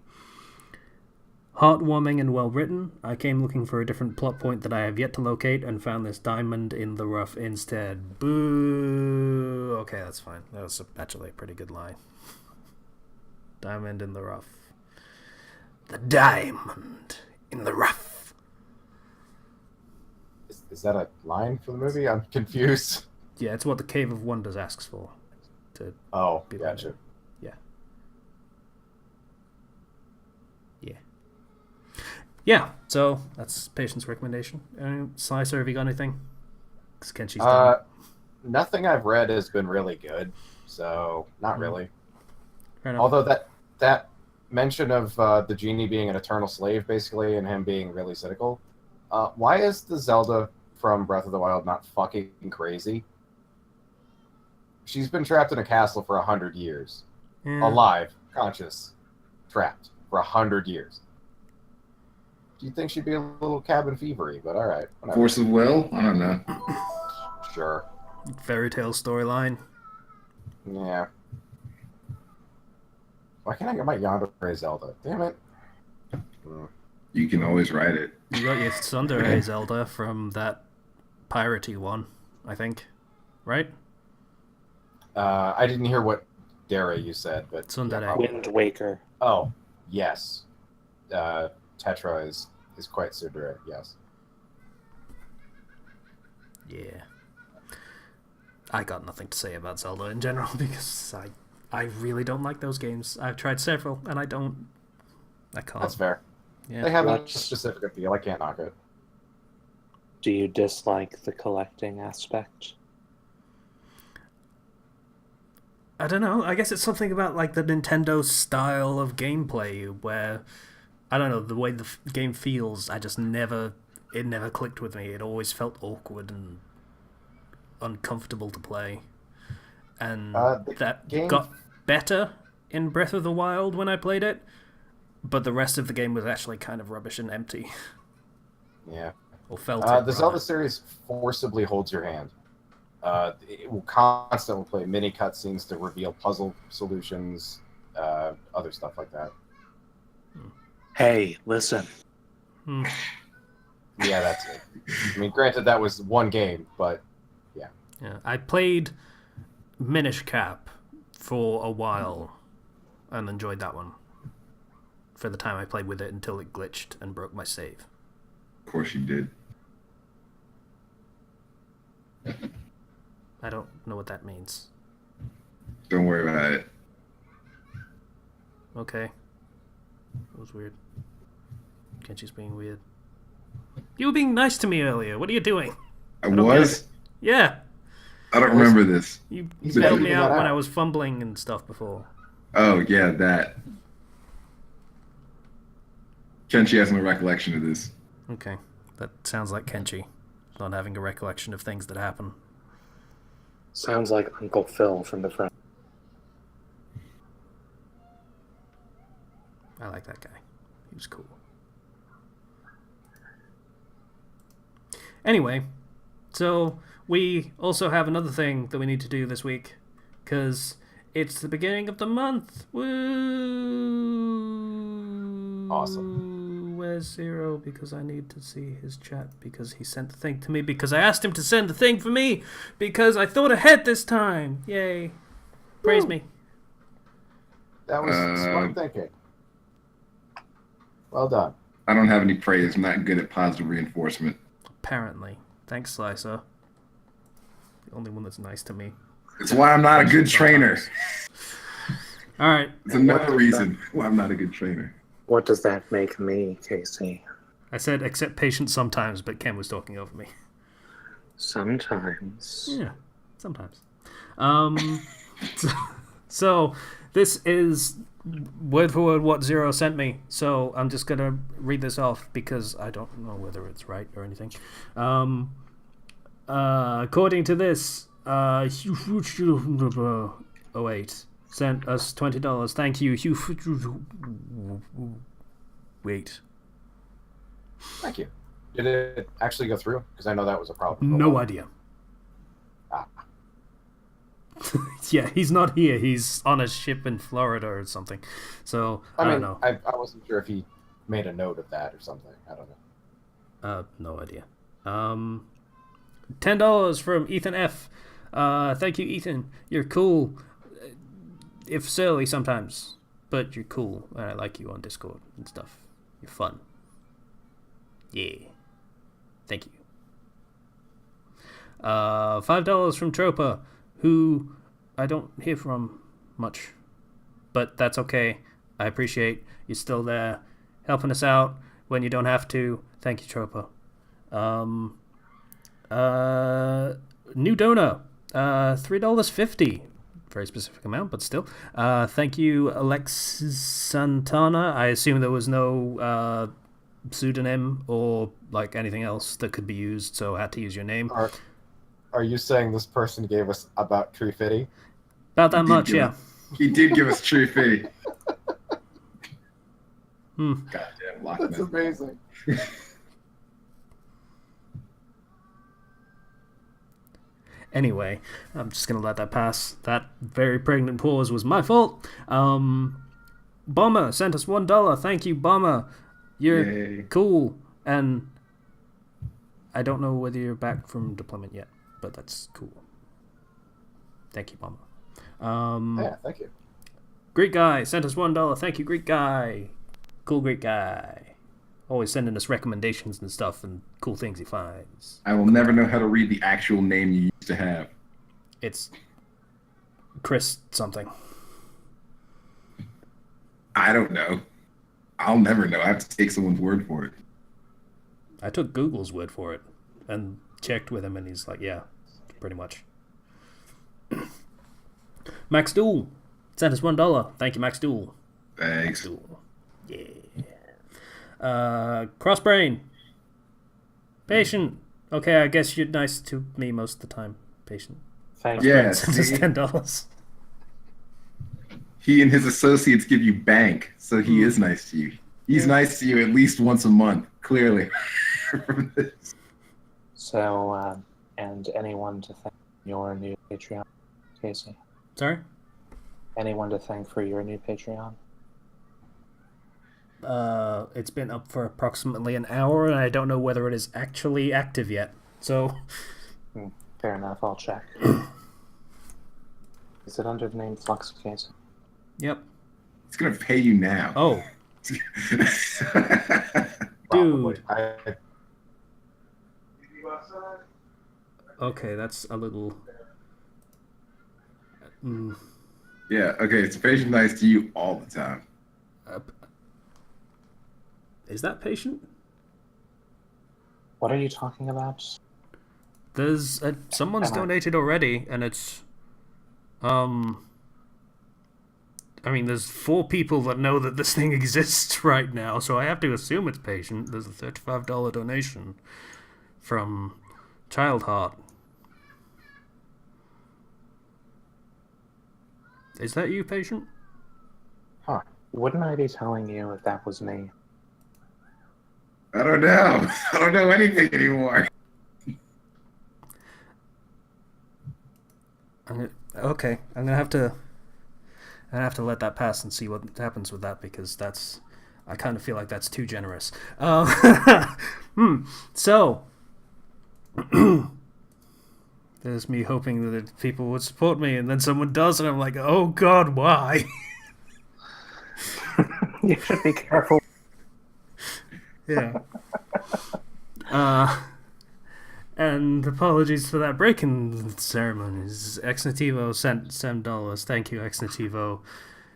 Heartwarming and well-written, I came looking for a different plot point that I have yet to locate and found this diamond in the rough instead. Boo! Okay, that's fine. That was actually a pretty good line. Diamond in the rough. The diamond in the rough. Is that a line for the movie? I'm confused. Yeah, it's what the Cave of Wonders asks for. Gotcha. Yeah, so that's Patient's recommendation. Slicer, have you got anything? Because Kenshi's done. Nothing I've read has been really good, so not really. Fair enough. Although that mention of the genie being an eternal slave, basically, and him being really cynical, why is the Zelda from Breath of the Wild not fucking crazy? She's been trapped in a castle for 100 years. Yeah. Alive, conscious, trapped for 100 years. Do you think she'd be a little cabin fevery? But all right, whatever. Force of will? I don't know. Sure. Fairy tale storyline. Yeah. Why can't I get my Yandere Zelda? Damn it. You can always write it. You got your Tsundere Zelda from that piratey one, I think. Right? I didn't hear what Dere you said, but Tsundere. Wind Waker. Oh, yes. Tetra is quite tsundere, yes. Yeah. I got nothing to say about Zelda in general because I really don't like those games. I've tried several and I can't. That's fair. Yeah. They have a specific appeal. I can't knock it. Do you dislike the collecting aspect? I don't know. I guess it's something about like the Nintendo style of gameplay where, I don't know, the way the game feels, it never clicked with me. It always felt awkward and uncomfortable to play. And that got better in Breath of the Wild when I played it, but the rest of the game was actually kind of rubbish and empty. Yeah. Or felt the Zelda series forcibly holds your hand. It will constantly play mini cutscenes to reveal puzzle solutions, other stuff like that. Hey, listen. Yeah, that's it. I mean, granted, that was one game, but yeah. Yeah, I played Minish Cap for a while and enjoyed that one for the time I played with it until it glitched and broke my save. Of course you did. I don't know what that means. Don't worry about it. Okay. That was weird. Kenji's being weird. You were being nice to me earlier. What are you doing? I was? Yeah. I don't remember this. You He's bailed me figuring out that when out. I was fumbling and stuff before. Oh, yeah, that. Kenshi has no recollection of this. Okay. That sounds like Kenji. Not having a recollection of things that happen. Sounds like Uncle Phil from the front. I like that guy. He was cool. Anyway, so we also have another thing that we need to do this week, because it's the beginning of the month. Woo! Awesome. Where's Zero? Because I need to see his chat, because he sent the thing to me, because I asked him to send the thing for me, because I thought ahead this time. Yay. Praise Woo. me. That was smart thinking. Well done. I don't have any praise. I'm not good at positive reinforcement. Apparently. Thanks, Slicer. The only one that's nice to me. It's why I'm not a good trainer. Alright. It's another reason why I'm not a good trainer. What does that make me, Casey? I said accept patience sometimes, but Ken was talking over me. Sometimes. Yeah, sometimes. So this is word for word what Zero sent me. So I'm just gonna read this off because I don't know whether it's right or anything. According to this, 08 sent us $20. Thank you. Wait. Thank you. Did it actually go through? Because I know that was a problem. for a No while. idea. Ah. Yeah, he's not here. He's on a ship in Florida or something. So, I don't know. I wasn't sure if he made a note of that or something. I don't know. No idea. $10 from Ethan F. Thank you, Ethan. You're cool. If surly sometimes, but you're cool. And I like you on Discord and stuff. You're fun. Yeah. Thank you. $5 from Tropa, who I don't hear from much, but that's okay. I appreciate you still there, helping us out when you don't have to. Thank you, Tropa. New donor, $3.50. Very specific amount, but still. Thank you, Alexis Santana. I assume there was no pseudonym or like anything else that could be used, so I had to use your name. Are you saying this person gave us about Tree Fitty? About that much, yeah. He did give us True Fitty. Goddamn, That's Lockman. amazing. Anyway, I'm just gonna let that pass. That very pregnant pause was my fault. Bomber sent us $1. Thank you, Bomber. You're Yay. cool, and I don't know whether you're back from deployment yet, but that's cool. Thank you, Bomber. Yeah, thank you. Greek guy sent us $1. Thank you, Greek guy. Cool Greek guy. Always sending us recommendations and stuff and cool things he finds. I will never know how to read the actual name you used to have. It's Chris something. I don't know. I'll never know. I have to take someone's word for it. I took Google's word for it and checked with him, and he's like, yeah, pretty much. Max Dool sent us $1. Thank you, Max Dool. Thanks. Dool. Yeah. Crossbrain. Patient. Okay, I guess you're nice to me most of the time. Patient. Thanks. Yeah, Sent us see? $10. He and his associates give you bank, so he is nice to you. He's nice to you at least once a month, clearly. From this. So, and anyone to thank your new Patreon, Casey? Sorry? Anyone to thank for your new Patreon? It's been up for approximately an hour, and I don't know whether it is actually active yet. So, Fair enough, I'll check. Is it under the name Flux, Casey? yep. He's going to pay you now. Oh, Dude. Probably. Okay, that's a little. Yeah, okay, so patient nice to you all the time. Is that patient? What are you talking about? There's someone's donated already, and it's I mean, there's 4 people that know that this thing exists right now, so I have to assume it's patient. There's a $35 donation from Childheart. Is that you, patient? Huh. Wouldn't I be telling you if that was me? I don't know. I don't know anything anymore. Okay, I'm gonna have to let that pass and see what happens with that, because I kind of feel like that's too generous. So there's me hoping that people would support me, and then someone does, and I'm like, oh God, why? You should be careful. Yeah. And apologies for that break in ceremonies. Ex Nativo sent $7. Thank you, Ex Nativo.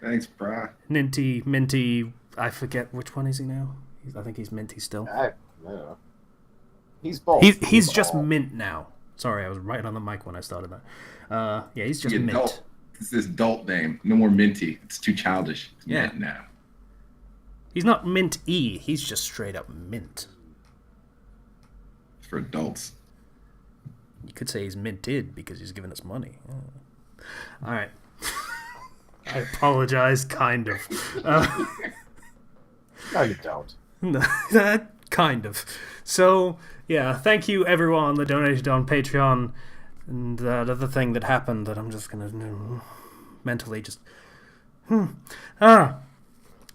Thanks, bro. Ninty, Minty, I forget which one is he now. I think he's Minty still. I don't know. He's both. He's just Mint now. Sorry, I was right on the mic when I started that. Yeah, he's just Mint. Adult. It's this adult name. No more Minty. It's too childish. It's Yeah. Mint now. He's not Mint E. He's just straight up Mint. It's for adults. You could say he's minted because he's giving us money. Oh. All right. I apologize, kind of. No, you don't. No, kind of. So, yeah, thank you everyone that donated on Patreon. And that other thing that happened that I'm just going to mentally just...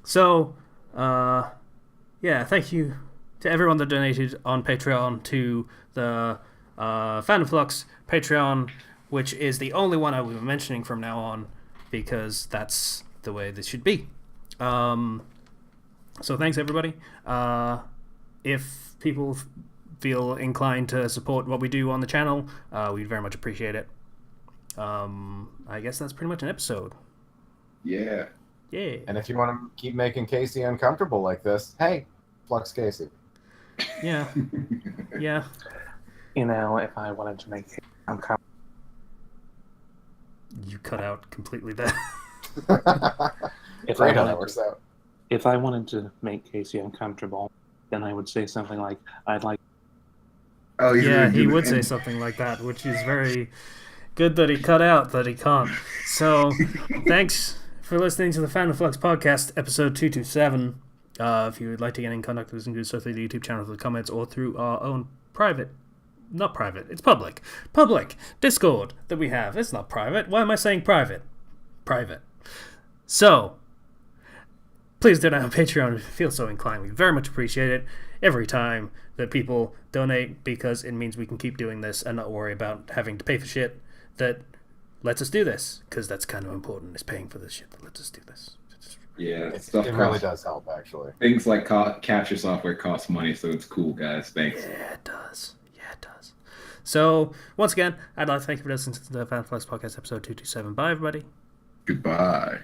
So, yeah, thank you to everyone that donated on Patreon, to the Fandom Flux Patreon, which is the only one I will be mentioning from now on, because that's the way this should be. So thanks everybody. If people feel inclined to support what we do on the channel, we'd very much appreciate it. I guess that's pretty much an episode. Yeah. Yeah. And if you want to keep making Casey uncomfortable like this, hey, Flux Casey. Yeah. Yeah. You know, if I wanted to make it uncomfortable. You cut out completely there. If Great how that works out. If I wanted to make Casey uncomfortable, then I would say something like, I'd like... Oh, yeah, he would say something like that, which is very good that he cut out, that he can't. So, thanks for listening to the Fandom Flux Podcast, episode 227. If you would like to get in contact with us, you can do so through the YouTube channel, through the comments, or through our own not private, it's public Discord that we have. It's not private. Why am I saying private? Private. So, please donate on Patreon if you feel so inclined. We very much appreciate it every time that people donate, because it means we can keep doing this and not worry about having to pay for shit that lets us do this, because that's kind of important, is paying for this shit that lets us do this. Yeah, It stuff really does help, actually. Things like capture software cost money, so it's cool, guys. Thanks. Yeah, it does. So, once again, I'd like to thank you for listening to the Fandom Flux Podcast, episode 227. Bye, everybody. Goodbye.